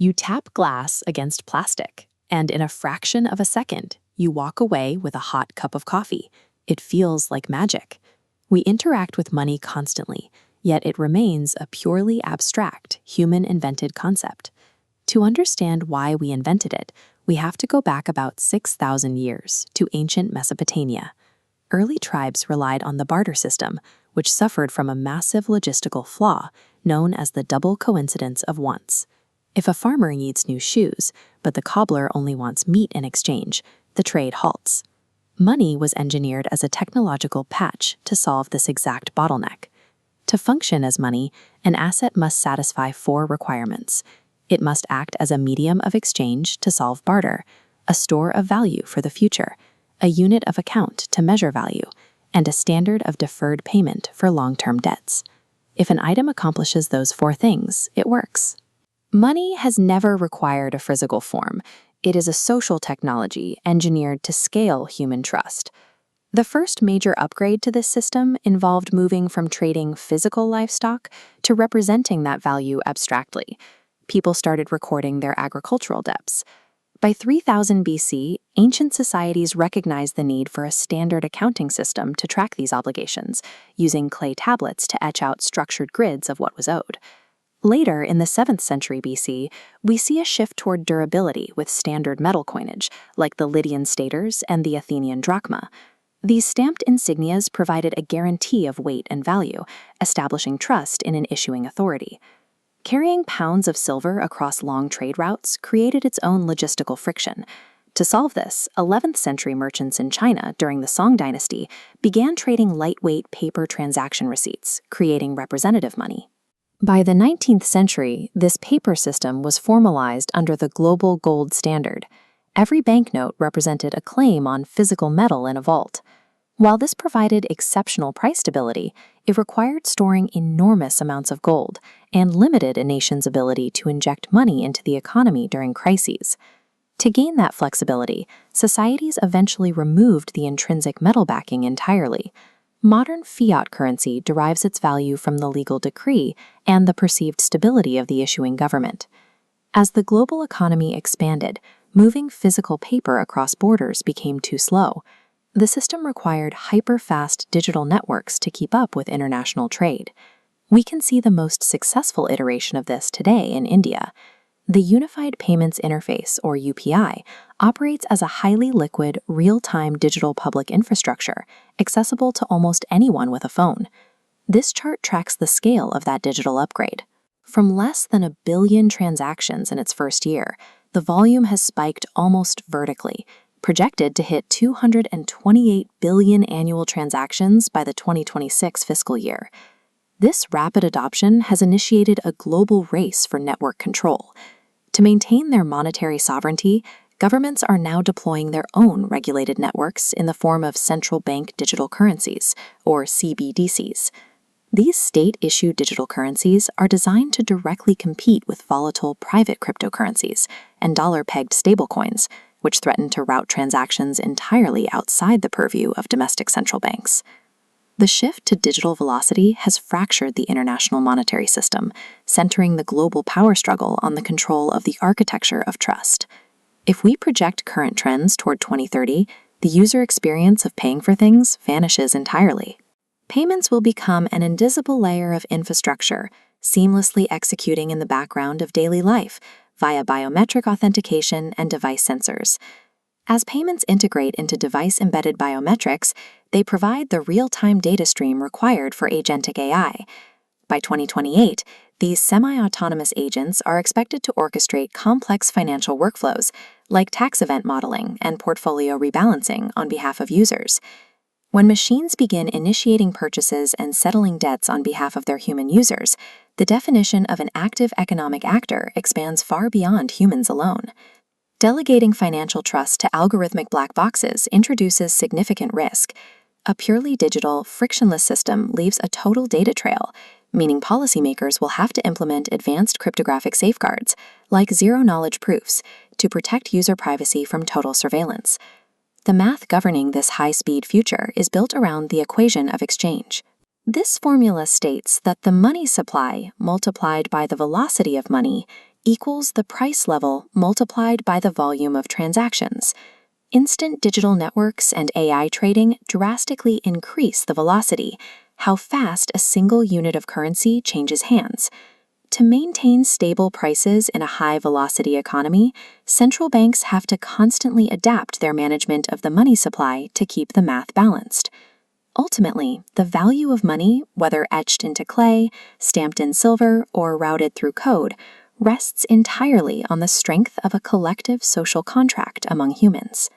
You tap glass against plastic, and in a fraction of a second, you walk away with a hot cup of coffee. It feels like magic. We interact with money constantly, yet it remains a purely abstract, human-invented concept. To understand why we invented it, we have to go back about 6,000 years to ancient Mesopotamia. Early tribes relied on the barter system, which suffered from a massive logistical flaw known as the double coincidence of wants. If a farmer needs new shoes, but the cobbler only wants meat in exchange, the trade halts. Money was engineered as a technological patch to solve this exact bottleneck. To function as money, an asset must satisfy 4 requirements. It must act as a medium of exchange to solve barter, a store of value for the future, a unit of account to measure value, and a standard of deferred payment for long-term debts. If an item accomplishes those 4 things, it works. Money has never required a physical form. It is a social technology engineered to scale human trust. The first major upgrade to this system involved moving from trading physical livestock to representing that value abstractly. People started recording their agricultural debts. By 3000 BC, ancient societies recognized the need for a standard accounting system to track these obligations, using clay tablets to etch out structured grids of what was owed. Later, in the 7th century BC, we see a shift toward durability with standard metal coinage, like the Lydian staters and the Athenian drachma. These stamped insignias provided a guarantee of weight and value, establishing trust in an issuing authority. Carrying pounds of silver across long trade routes created its own logistical friction. To solve this, 11th century merchants in China during the Song dynasty began trading lightweight paper transaction receipts, creating representative money. By the 19th century, this paper system was formalized under the global gold standard. Every banknote represented a claim on physical metal in a vault. While this provided exceptional price stability, it required storing enormous amounts of gold and limited a nation's ability to inject money into the economy during crises. To gain that flexibility, societies eventually removed the intrinsic metal backing entirely. Modern fiat currency derives its value from the legal decree and the perceived stability of the issuing government. As the global economy expanded, moving physical paper across borders became too slow. The system required hyper-fast digital networks to keep up with international trade. We can see the most successful iteration of this today in India. The Unified Payments Interface, or UPI, operates as a highly liquid, real-time digital public infrastructure, accessible to almost anyone with a phone. This chart tracks the scale of that digital upgrade. From less than 1 billion transactions in its first year, the volume has spiked almost vertically, projected to hit 228 billion annual transactions by the 2026 fiscal year. This rapid adoption has initiated a global race for network control. To maintain their monetary sovereignty, governments are now deploying their own regulated networks in the form of central bank digital currencies, or CBDCs. These state-issued digital currencies are designed to directly compete with volatile private cryptocurrencies and dollar-pegged stablecoins, which threaten to route transactions entirely outside the purview of domestic central banks. The shift to digital velocity has fractured the international monetary system, centering the global power struggle on the control of the architecture of trust. If we project current trends toward 2030, the user experience of paying for things vanishes entirely. Payments will become an invisible layer of infrastructure, seamlessly executing in the background of daily life via biometric authentication and device sensors. As payments integrate into device-embedded biometrics, they provide the real-time data stream required for agentic AI. By 2028, these semi-autonomous agents are expected to orchestrate complex financial workflows, like tax event modeling and portfolio rebalancing on behalf of users. When machines begin initiating purchases and settling debts on behalf of their human users, the definition of an active economic actor expands far beyond humans alone. Delegating financial trust to algorithmic black boxes introduces significant risk. A purely digital, frictionless system leaves a total data trail, meaning policymakers will have to implement advanced cryptographic safeguards, like zero-knowledge proofs, to protect user privacy from total surveillance. The math governing this high-speed future is built around the equation of exchange. This formula states that the money supply multiplied by the velocity of money equals the price level multiplied by the volume of transactions. Instant digital networks and AI trading drastically increase the velocity, how fast a single unit of currency changes hands. To maintain stable prices in a high-velocity economy, central banks have to constantly adapt their management of the money supply to keep the math balanced. Ultimately, the value of money, whether etched into clay, stamped in silver, or routed through code, rests entirely on the strength of a collective social contract among humans.